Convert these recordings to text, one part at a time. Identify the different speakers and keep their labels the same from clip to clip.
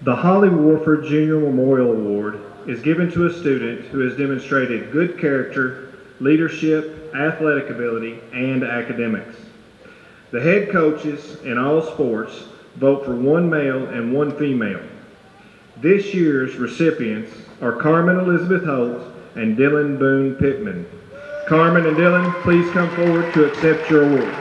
Speaker 1: The Holly Warford Junior Memorial Award is given to a student who has demonstrated good character, leadership, athletic ability, and academics. The head coaches in all sports vote for one male and one female. This year's recipients are Carmen Elizabeth Holt and Dylan Boone Pittman. Carmen and Dylan, please come forward to accept your award.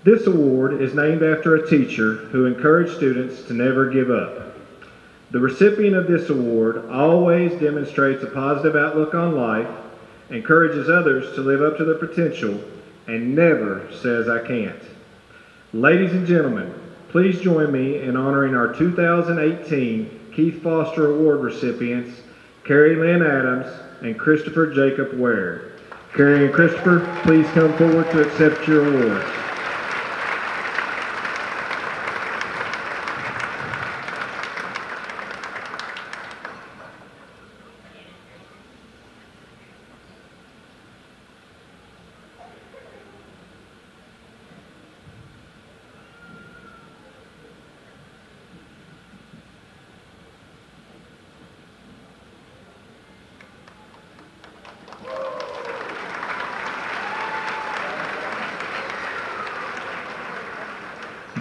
Speaker 1: This award is named after a teacher who encouraged students to never give up. The recipient of this award always demonstrates a positive outlook on life, encourages others to live up to their potential, and never says I can't. Ladies and gentlemen, please join me in honoring our 2018 Keith Foster Award recipients, Carrie Lynn Adams and Christopher Jacob Ware. Carrie and Christopher, please come forward to accept your awards.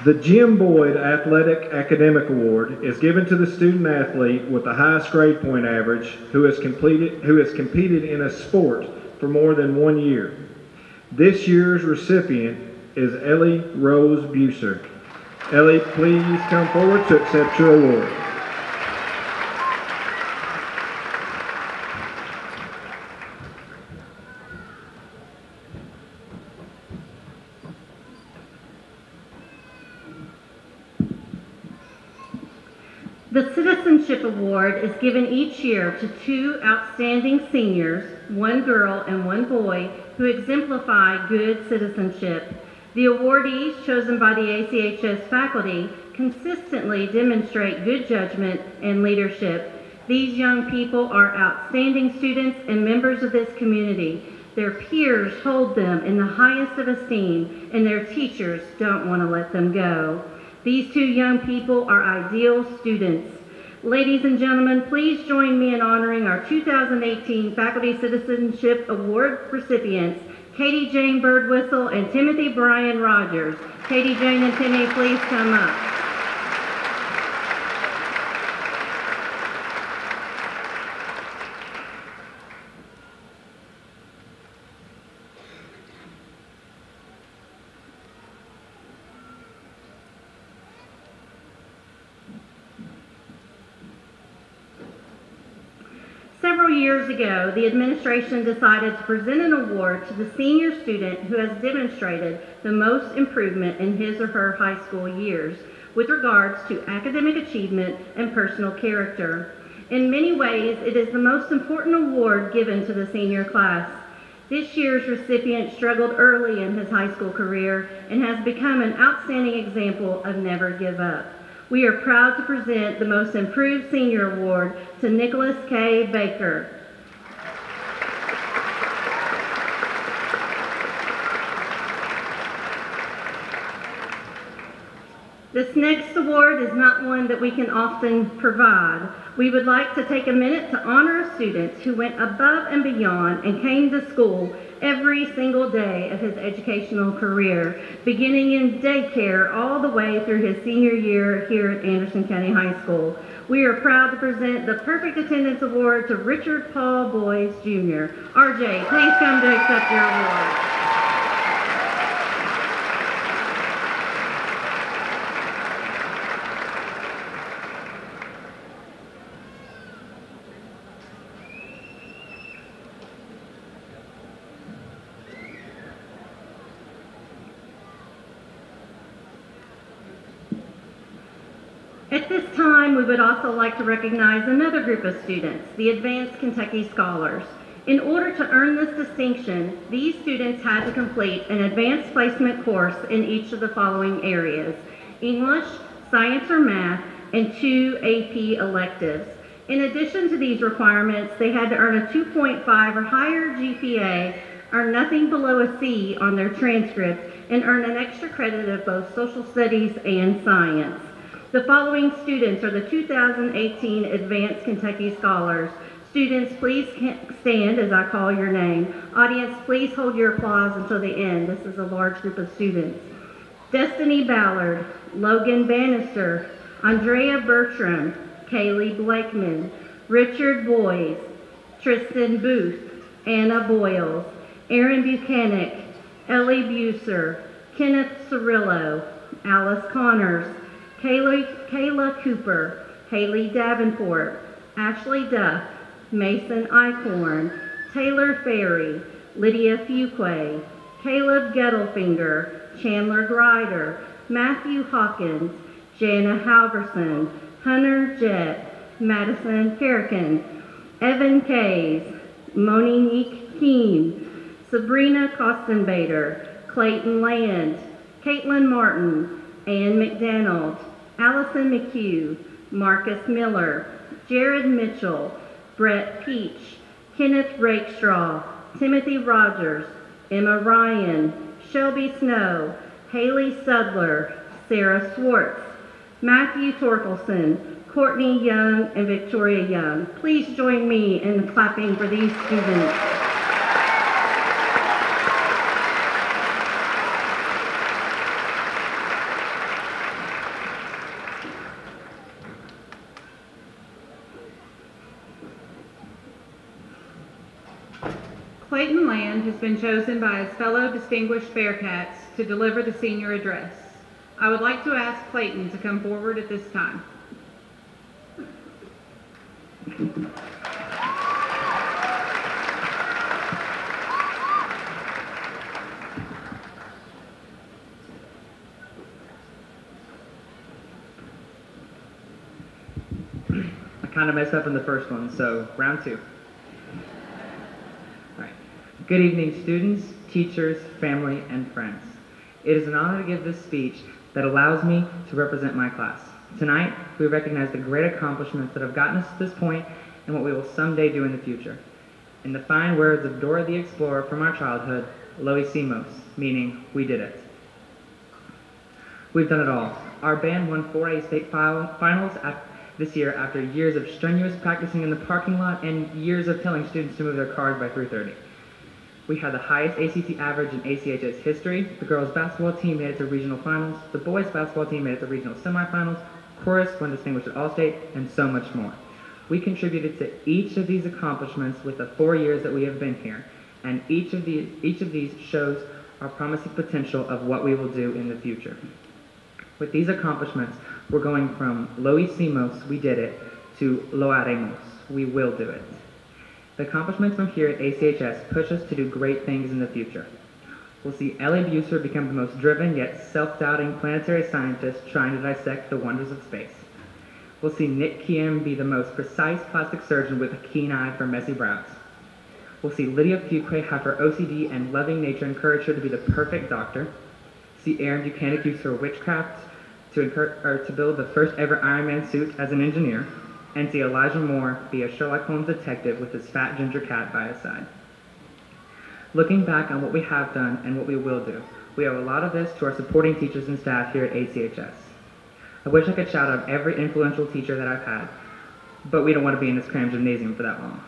Speaker 1: The Jim Boyd Athletic Academic Award is given to the student athlete with the highest grade point average who has competed in a sport for more than 1 year. This year's recipient is Ellie Rose Buser. Ellie, please come forward to accept your award.
Speaker 2: The Citizenship Award is given each year to 2 outstanding seniors, 1 girl and 1 boy, who exemplify good citizenship. The awardees chosen by the ACHS faculty consistently demonstrate good judgment and leadership. These young people are outstanding students and members of this community. Their peers hold them in the highest of esteem, and their teachers don't want to let them go. These 2 young people are ideal students. Ladies and gentlemen, please join me in honoring our 2018 Faculty Citizenship Award recipients, Katie Jane Birdwhistle and Timothy Brian Rogers. Katie Jane and Timmy, please come up. Several years ago, the administration decided to present an award to the senior student who has demonstrated the most improvement in his or her high school years with regards to academic achievement and personal character. In many ways, it is the most important award given to the senior class. This year's recipient struggled early in his high school career and has become an outstanding example of never give up. We are proud to present the Most Improved Senior Award to Nicholas K. Baker. This next award is not one that we can often provide. We would like to take a minute to honor a student who went above and beyond and came to school every single day of his educational career, beginning in daycare all the way through his senior year here at Anderson County High School. We are proud to present the Perfect Attendance Award to Richard Paul Boyce, Jr. RJ, please come to accept your award. At this time, we would also like to recognize another group of students, the Advanced Kentucky Scholars. In order to earn this distinction, these students had to complete an advanced placement course in each of the following areas: English, science or math, and 2 AP electives. In addition to these requirements, they had to earn a 2.5 or higher GPA, earn nothing below a C on their transcript, and earn an extra credit of both social studies and science. The following students are the 2018 Advanced Kentucky Scholars. Students, please stand as I call your name. Audience, please hold your applause until the end. This is a large group of students. Destiny Ballard, Logan Bannister, Andrea Bertram, Kaylee Blakeman, Richard Boyes, Tristan Booth, Anna Boyles, Aaron Buchanan, Ellie Buser, Kenneth Cirillo, Alice Connors, Kayla Cooper, Haley Davenport, Ashley Duff, Mason Eichhorn, Taylor Ferry, Lydia Fuquay, Caleb Gettelfinger, Chandler Grider, Matthew Hawkins, Jana Halverson, Hunter Jett, Madison Kerrigan, Evan Kays, Monique Keene, Sabrina Kostenbader, Clayton Land, Caitlin Martin, Ann McDonald, Allison McHugh, Marcus Miller, Jared Mitchell, Brett Peach, Kenneth Rakestraw, Timothy Rogers, Emma Ryan, Shelby Snow, Haley Sudler, Sarah Swartz, Matthew Torkelson, Courtney Young, and Victoria Young. Please join me in clapping for these students.
Speaker 3: Clayton Land has been chosen by his fellow distinguished Bearcats to deliver the senior address. I would like to ask Clayton to come forward at this time.
Speaker 4: I kind of messed up in the first one, so round two. All right. Good evening, students, teachers, family, and friends. It is an honor to give this speech that allows me to represent my class. Tonight, we recognize the great accomplishments that have gotten us to this point and what we will someday do in the future. In the fine words of Dora the Explorer from our childhood, Lo hicimos, meaning we did it. We've done it all. Our band won 4A state finals this year after years of strenuous practicing in the parking lot and years of telling students to move their cars by 3:30. We had the highest ACT average in ACHS history. The girls' basketball team made it to regional finals. The boys' basketball team made it to regional semifinals. Chorus won distinguished at All-State, and so much more. We contributed to each of these accomplishments with the 4 years that we have been here, and each of these shows our promising potential of what we will do in the future. With these accomplishments, we're going from Lo hicimos, we did it, to Lo haremos, we will do it. The accomplishments from here at ACHS push us to do great things in the future. We'll see Ellie Buser become the most driven yet self-doubting planetary scientist trying to dissect the wonders of space. We'll see Nick Kiem be the most precise plastic surgeon with a keen eye for messy brows. We'll see Lydia Fuquay have her OCD and loving nature encourage her to be the perfect doctor. See Aaron Buchanan use her witchcraft to build the first ever Iron Man suit as an engineer. And see Elijah Moore be a Sherlock Holmes detective with his fat ginger cat by his side. Looking back on what we have done and what we will do, we owe a lot of this to our supporting teachers and staff here at ACHS. I wish I could shout out every influential teacher that I've had, but we don't want to be in this crammed gymnasium for that long.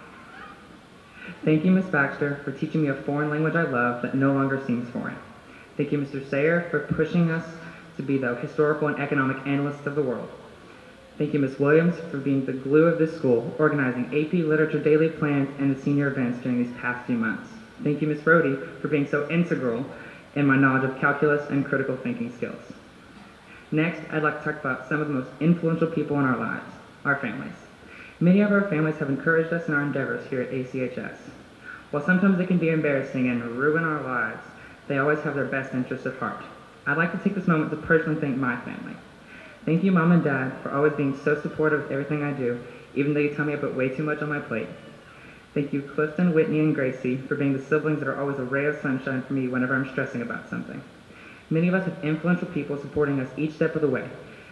Speaker 4: Thank you, Ms. Baxter, for teaching me a foreign language I love that no longer seems foreign. Thank you, Mr. Sayer, for pushing us to be the historical and economic analysts of the world. Thank you, Ms. Williams, for being the glue of this school, organizing AP Literature daily plans and the senior events during these past few months. Thank you, Ms. Brody, for being so integral in my knowledge of calculus and critical thinking skills. Next, I'd like to talk about some of the most influential people in our lives, our families. Many of our families have encouraged us in our endeavors here at ACHS. While sometimes they can be embarrassing and ruin our lives, they always have their best interests at heart. I'd like to take this moment to personally thank my family. Thank you, Mom and Dad, for always being so supportive of everything I do, even though you tell me I put way too much on my plate. Thank you, Clifton, Whitney, and Gracie, for being the siblings that are always a ray of sunshine for me whenever I'm stressing about something. Many of us have influential people supporting us each step of the way,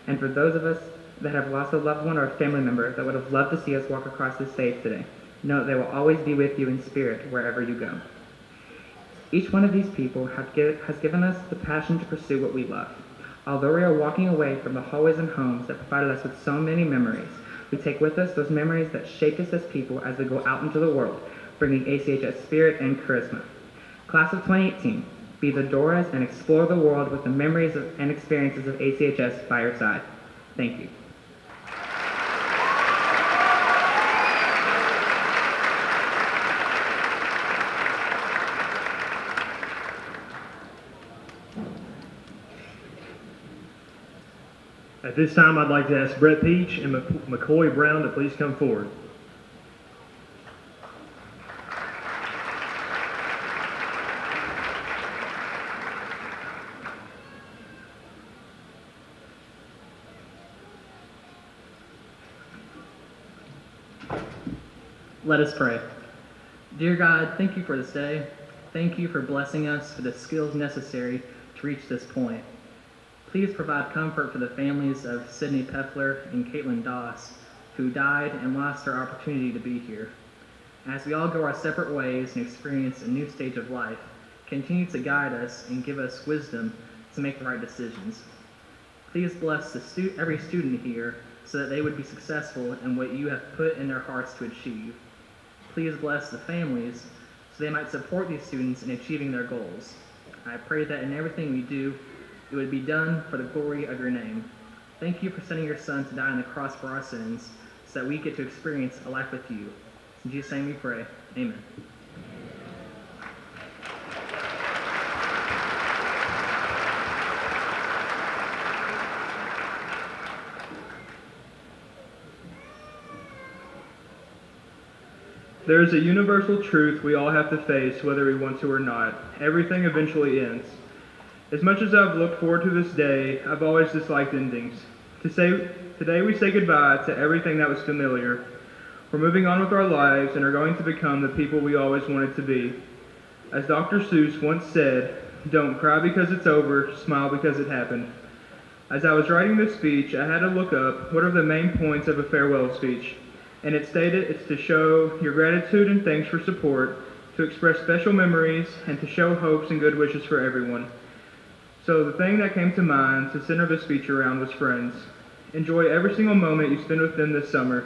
Speaker 4: and for those of us that have lost a loved one or a family member that would have loved to see us walk across this stage today, know that they will always be with you in spirit wherever you go. Each one of these people has given us the passion to pursue what we love. Although we are walking away from the hallways and homes that provided us with so many memories, we take with us those memories that shaped us as people as we go out into the world, bringing ACHS spirit and charisma. Class of 2018, be the Doras and explore the world with the memories and experiences of ACHS by your side. Thank you.
Speaker 5: At this time, I'd like to ask Brett Peach and McCoy Brown to please come forward.
Speaker 6: Let us pray. Dear God, thank you for this day. Thank you for blessing us with the skills necessary to reach this point. Please provide comfort for the families of Sydney Peffler and Caitlin Doss, who died and lost their opportunity to be here. As we all go our separate ways and experience a new stage of life, continue to guide us and give us wisdom to make the right decisions. Please bless every student here so that they would be successful in what you have put in their hearts to achieve. Please bless the families so they might support these students in achieving their goals. I pray that in everything we do, it would be done for the glory of your name. Thank you for sending your Son to die on the cross for our sins so that we get to experience a life with you. In Jesus' name we pray. Amen.
Speaker 1: There is a universal truth we all have to face whether we want to or not. Everything eventually ends. As much as I've looked forward to this day, I've always disliked endings. Today we say goodbye to everything that was familiar. We're moving on with our lives and are going to become the people we always wanted to be. As Dr. Seuss once said, "Don't cry because it's over, smile because it happened." As I was writing this speech, I had to look up what are the main points of a farewell speech, and it stated it's to show your gratitude and thanks for support, to express special memories, and to show hopes and good wishes for everyone. So the thing that came to mind to center this speech around was friends. Enjoy every single moment you spend with them this summer.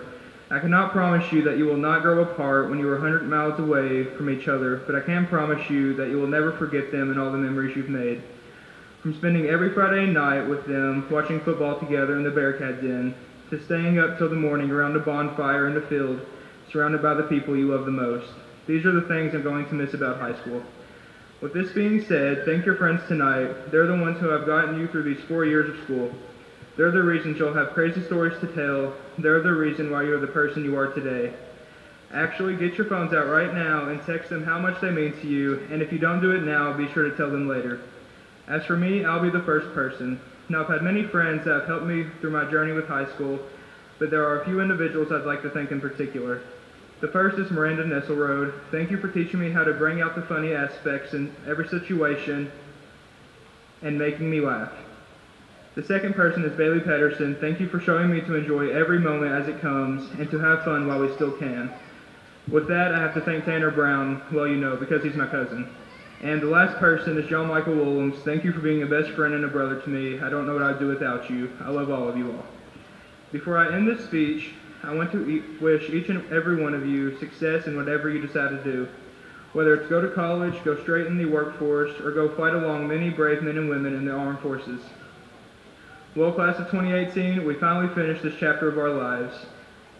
Speaker 1: I cannot promise you that you will not grow apart when you are 100 miles away from each other, but I can promise you that you will never forget them and all the memories you've made. From spending every Friday night with them, watching football together in the Bearcat Den, to staying up till the morning around a bonfire in the field, surrounded by the people you love the most. These are the things I'm going to miss about high school. With this being said, thank your friends tonight. They're the ones who have gotten you through these 4 years of school. They're the reasons you'll have crazy stories to tell. They're the reason why you're the person you are today. Actually, get your phones out right now and text them how much they mean to you, and if you don't do it now, be sure to tell them later. As for me, I'll be the first person. Now, I've had many friends that have helped me through my journey with high school, but there are a few individuals I'd like to thank in particular. The first is Miranda Nesselrode. Thank you for teaching me how to bring out the funny aspects in every situation and making me laugh. The second person is Bailey Pedersen. Thank you for showing me to enjoy every moment as it comes and to have fun while we still can. With that, I have to thank Tanner Brown, well, you know, because he's my cousin. And the last person is John Michael Williams. Thank you for being a best friend and a brother to me. I don't know what I'd do without you. I love all of you all. Before I end this speech, I want to wish each and every one of you success in whatever you decide to do. Whether it's go to college, go straight in the workforce, or go fight along many brave men and women in the armed forces. Well, class of 2018, we finally finished this chapter of our lives.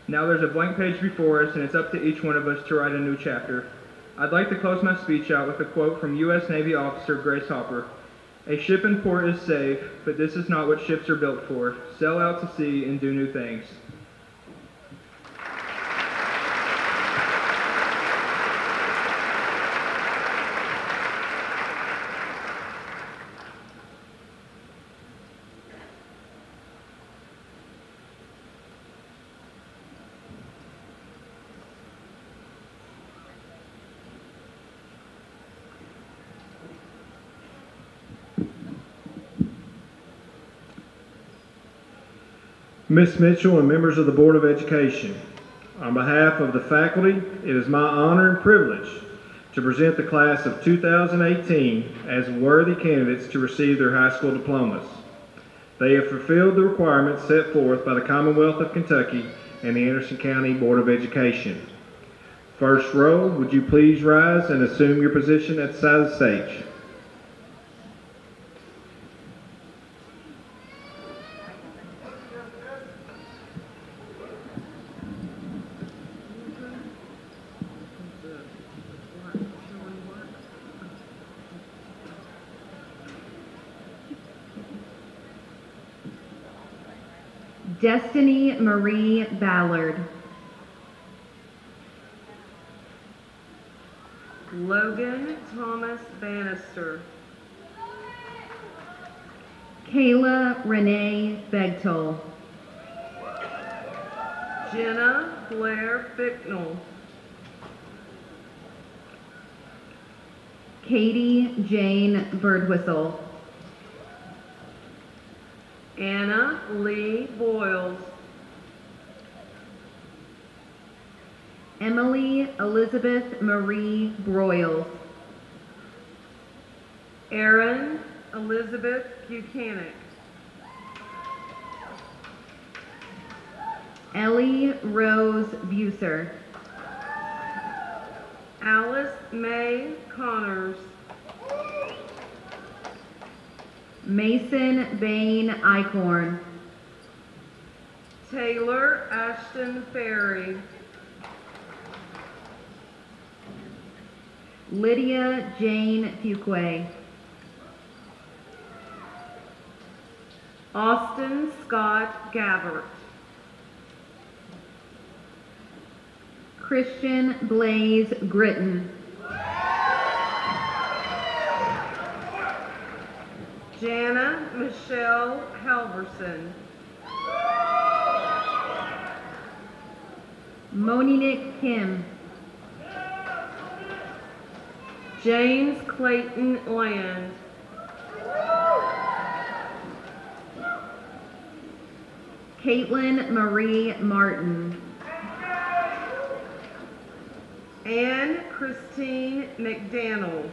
Speaker 1: Now there's a blank page before us, and it's up to each one of us to write a new chapter. I'd like to close my speech out with a quote from U.S. Navy officer Grace Hopper. "A ship in port is safe, but this is not what ships are built for. Sail out to sea and do new things." Ms. Mitchell and members of the Board of Education, on behalf of the faculty, it is my honor and privilege to present the class of 2018 as worthy candidates to receive their high school diplomas. They have fulfilled the requirements set forth by the Commonwealth of Kentucky and the Anderson County Board of Education. First row, would you please rise and assume your position at the side of the stage?
Speaker 2: Destiny Marie Ballard.
Speaker 7: Logan Thomas Bannister.
Speaker 2: Kayla Renee Begtol.
Speaker 7: Jenna Blair Bicknell.
Speaker 2: Katie Jane Birdwhistle.
Speaker 7: Anna Lee Boyles.
Speaker 2: Emily Elizabeth Marie Broyles.
Speaker 7: Erin Elizabeth Buchanan.
Speaker 2: Ellie Rose Buser.
Speaker 7: Alice May Connors.
Speaker 2: Mason Bain Eichhorn.
Speaker 7: Taylor Ashton Ferry.
Speaker 2: Lydia Jane Fuquay.
Speaker 7: Austin Scott Gabbert.
Speaker 2: Christian Blaze Gritton.
Speaker 7: Jana Michelle Halverson.
Speaker 2: Monique Kim.
Speaker 7: James Clayton Land.
Speaker 2: Caitlin Marie Martin.
Speaker 7: Anne Christine McDonald.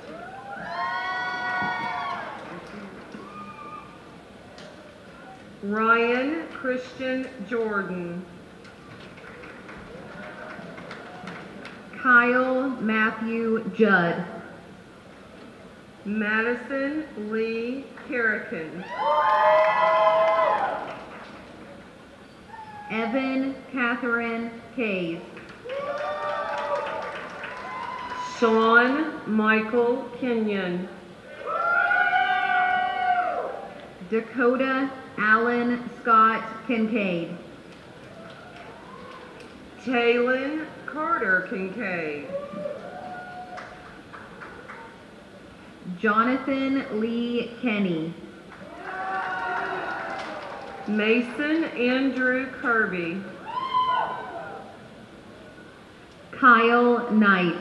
Speaker 7: Ryan Christian Jordan.
Speaker 2: Kyle Matthew Judd.
Speaker 7: Madison Lee Carrican.
Speaker 2: Evan Catherine Kays.
Speaker 7: Sean Michael Kenyon.
Speaker 2: Dakota Allen Scott Kincaid.
Speaker 7: Taylin Carter Kincaid.
Speaker 2: Jonathan Lee Kenny.
Speaker 7: Mason Andrew Kirby.
Speaker 2: Kyle Knight.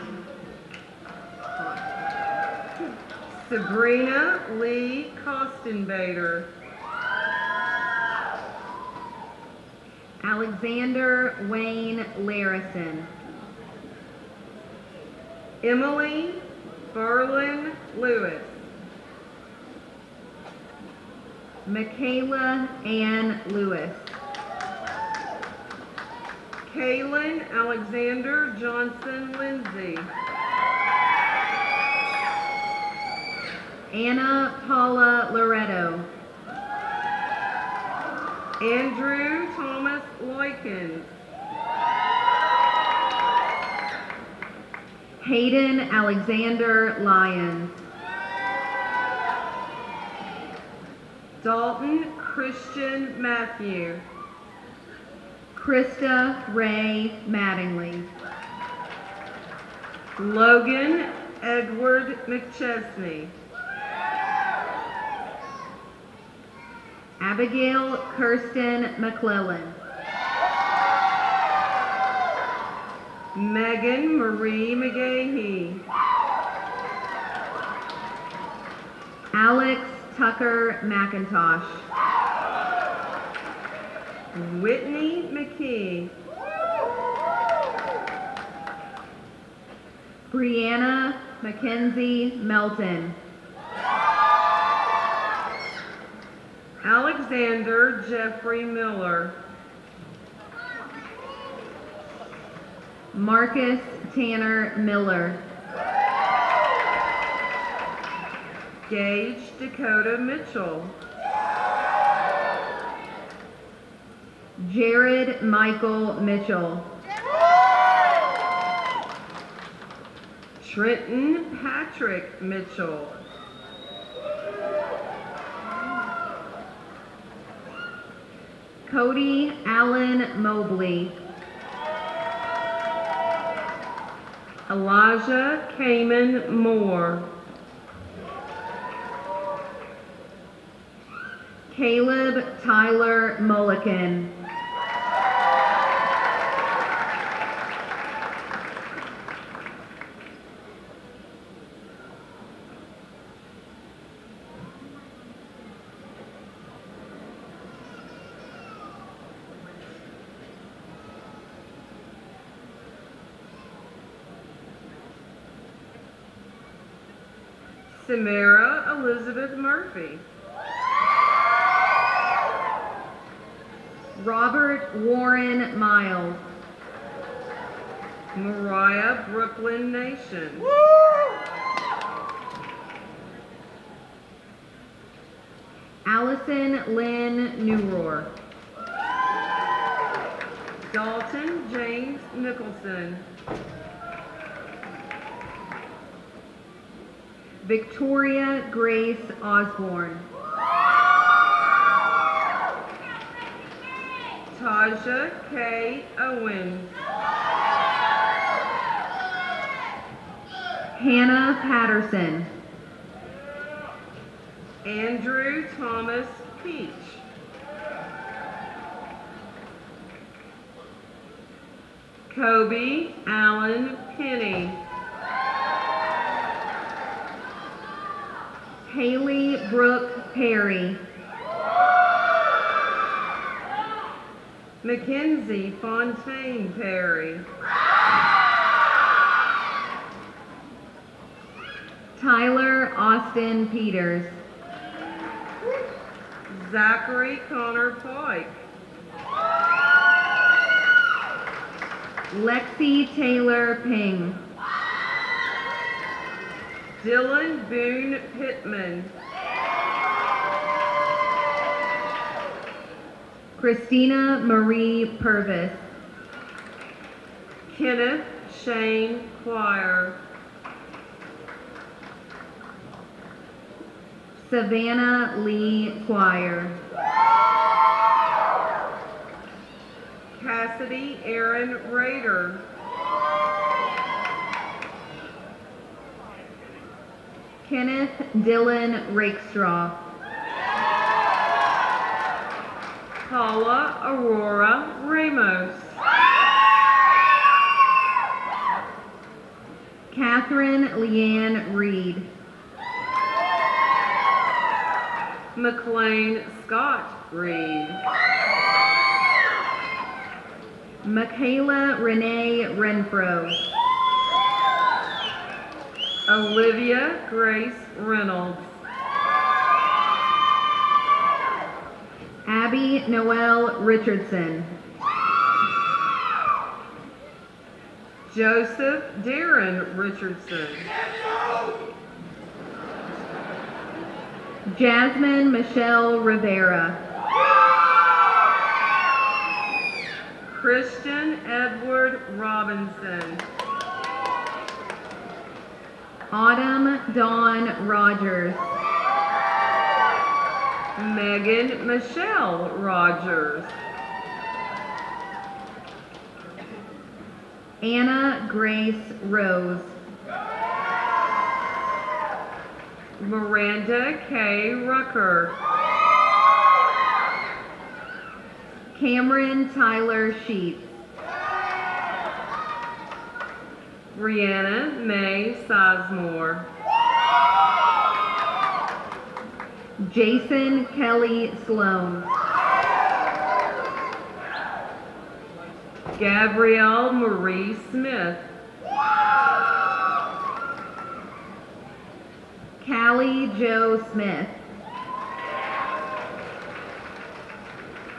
Speaker 7: Sabrina Lee Kostenbader.
Speaker 2: Alexander Wayne Larison.
Speaker 7: Emily Berlin Lewis.
Speaker 2: Michaela Ann Lewis.
Speaker 7: Kaylin Alexander Johnson Lindsay.
Speaker 2: Anna Paula Loretto.
Speaker 7: Andrew Thomas Loikens.
Speaker 2: Hayden Alexander Lyons.
Speaker 7: Dalton Christian Matthew.
Speaker 2: Krista Ray Mattingly.
Speaker 7: Logan Edward McChesney.
Speaker 2: Abigail Kirsten McClellan.
Speaker 7: Megan Marie McGahee.
Speaker 2: Alex Tucker McIntosh.
Speaker 7: Whitney McKee.
Speaker 8: Brianna Mackenzie Melton.
Speaker 7: Alexander Jeffrey Miller.
Speaker 8: Marcus Tanner Miller.
Speaker 7: Gage Dakota Mitchell.
Speaker 8: Jared Michael Mitchell.
Speaker 7: Trenton Patrick Mitchell.
Speaker 8: Cody Allen Mobley.
Speaker 7: Elijah Kamen Moore.
Speaker 8: Caleb Tyler Mulliken.
Speaker 7: Samara Elizabeth Murphy.
Speaker 8: Robert Warren Miles.
Speaker 7: Mariah Brooklyn Nation.
Speaker 8: Allison Lynn Newrohr.
Speaker 7: Dalton James Nicholson.
Speaker 8: Victoria Grace Osborne.
Speaker 7: Taja K. Owens.
Speaker 8: Hannah Patterson.
Speaker 7: Andrew Thomas Peach. Kobe Allen Penny.
Speaker 8: Haley Brooke Perry.
Speaker 7: Mackenzie Fontaine Perry.
Speaker 8: Tyler Austin Peters.
Speaker 7: Zachary Connor Pike.
Speaker 8: Lexi Taylor Ping.
Speaker 7: Dylan Boone Pittman.
Speaker 8: Christina Marie Purvis.
Speaker 7: Kenneth Shane Quire.
Speaker 8: Savannah Lee Quire.
Speaker 7: Cassidy Aaron Rader.
Speaker 8: Kenneth Dylan Rakestraw.
Speaker 7: Paula Aurora Ramos.
Speaker 8: Catherine Leanne Reed.
Speaker 7: McLean Scott Reed.
Speaker 8: Michaela Renee Renfro.
Speaker 7: Olivia Grace Reynolds.
Speaker 8: Abby Noel Richardson.
Speaker 7: Joseph Darren Richardson.
Speaker 8: Jasmine Michelle Rivera.
Speaker 7: Christian Edward Robinson.
Speaker 8: Autumn Dawn Rogers.
Speaker 7: Megan Michelle Rogers.
Speaker 8: Anna Grace Rose.
Speaker 7: Miranda K. Rucker.
Speaker 8: Cameron Tyler Sheets.
Speaker 7: Brianna May Sizemore.
Speaker 8: Jason Kelly Sloan.
Speaker 7: Gabrielle Marie Smith.
Speaker 8: Callie Joe Smith.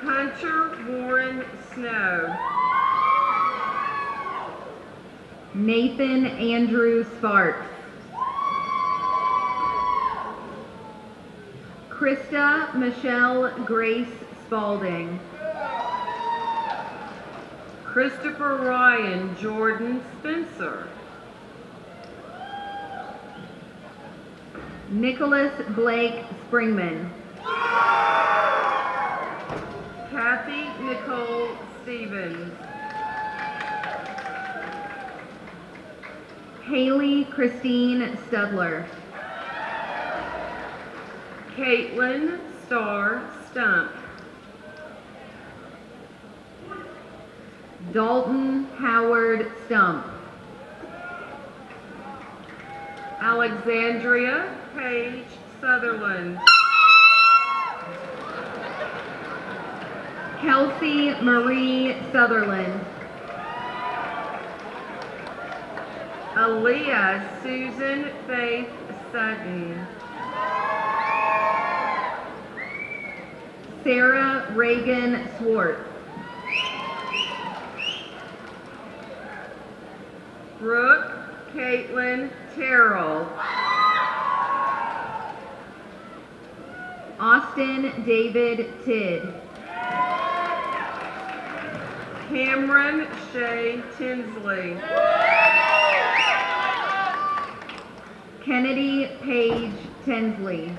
Speaker 7: Hunter Warren Snow.
Speaker 8: Nathan Andrew Sparks. Krista Michelle Grace Spalding.
Speaker 7: Christopher Ryan Jordan Spencer.
Speaker 8: Nicholas Blake Springman.
Speaker 7: Kathy Nicole Stevens.
Speaker 8: Haley Christine Studler.
Speaker 7: Caitlin Starr Stump.
Speaker 8: Dalton Howard Stump.
Speaker 7: Alexandria Paige Sutherland.
Speaker 8: Kelsey Marie Sutherland.
Speaker 7: Aaliyah Susan Faith Sutton.
Speaker 8: Sarah Reagan Swartz.
Speaker 7: Brooke Caitlin Terrell.
Speaker 8: Austin David Tidd.
Speaker 7: Cameron Shay Tinsley.
Speaker 8: Kennedy Paige Tinsley.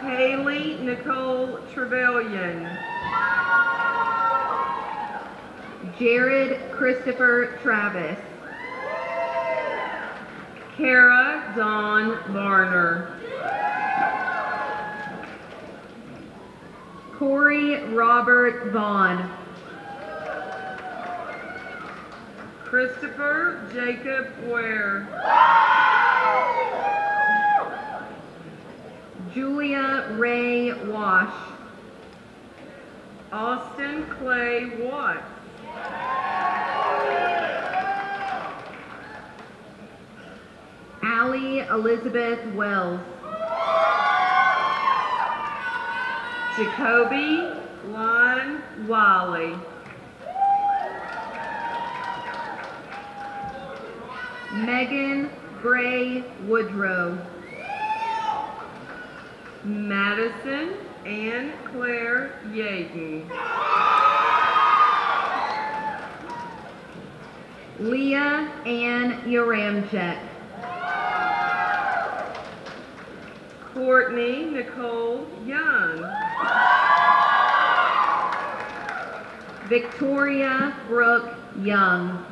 Speaker 7: Haley Nicole Trevelyan.
Speaker 8: Jared Christopher Travis.
Speaker 7: Kara Dawn Varner.
Speaker 8: Corey Robert Vaughn.
Speaker 7: Christopher Jacob Ware.
Speaker 8: Julia Ray Wash.
Speaker 7: Austin Clay Watts.
Speaker 8: Allie Elizabeth Wells.
Speaker 7: Jacoby Lon Wiley.
Speaker 8: Megan Gray Woodrow.
Speaker 7: Madison Ann Claire Yaden.
Speaker 8: Leah Ann Yaramchek.
Speaker 7: Courtney Nicole Young.
Speaker 8: Victoria Brooke Young.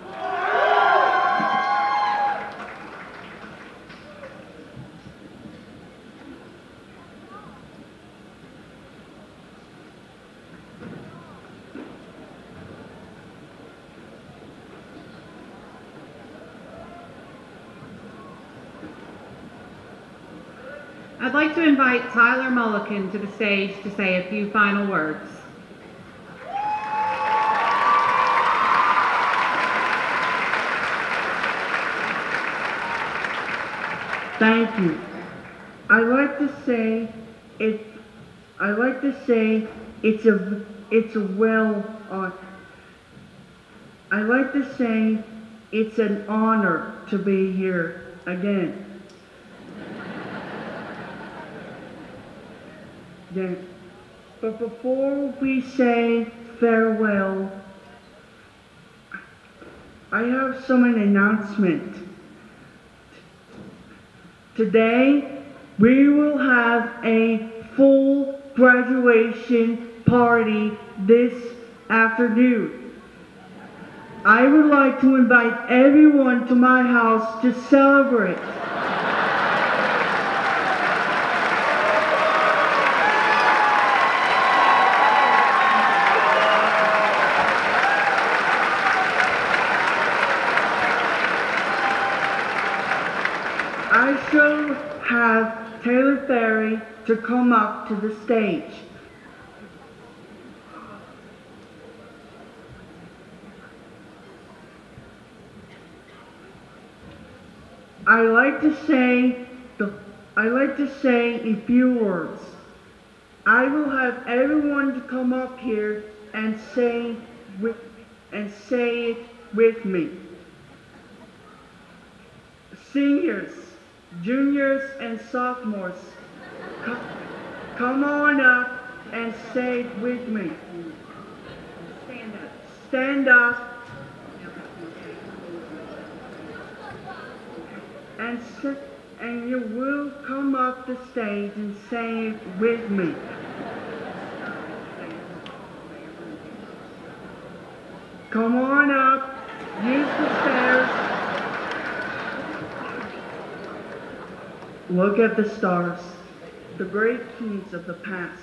Speaker 3: I'd like to invite Tyler Mulliken to the stage to say a few final words.
Speaker 9: Thank you. I'd like to say it's an honor to be here again. Yeah. But before we say farewell, I have an announcement. Today, we will have a full graduation party this afternoon. I would like to invite everyone to my house to celebrate. I shall have Taylor Ferry to come up to the stage. I like to say a few words. I will have everyone to come up here and say it with me. Seniors, juniors, and sophomores, come on up and say it with me.
Speaker 3: Stand up.
Speaker 9: Stand up and you will come up the stage and say it with me. Come on up, use the stairs. Look at the stars. The great kings of the past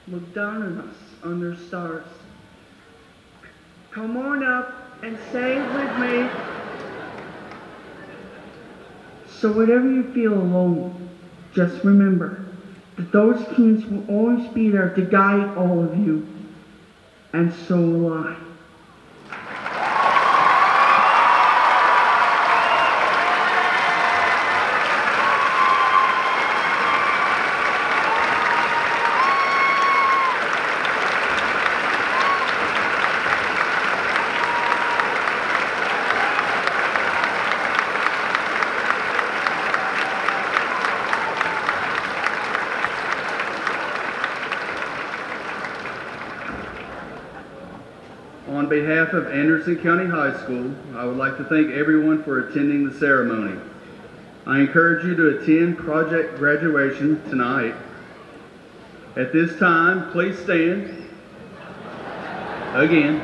Speaker 9: look down on us under stars. Come on up and say it with me. So whenever you feel alone, just remember that those kings will always be there to guide all of you. And so will I.
Speaker 10: On behalf of Anderson County High School, I would like to thank everyone for attending the ceremony. I encourage you to attend project graduation tonight. At this time, please stand. Again.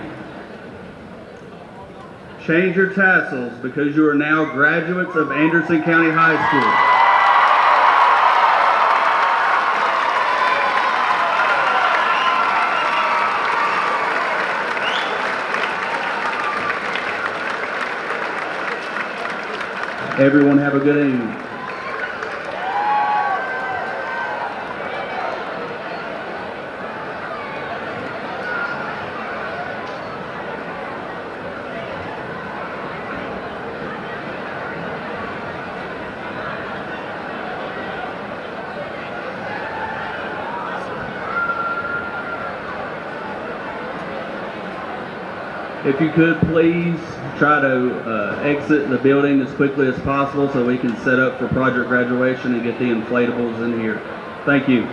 Speaker 10: Change your tassels because you are now graduates of Anderson County High School. Everyone have a good evening. If you could please try to exit the building as quickly as possible so we can set up for project graduation and get the inflatables in here. Thank you.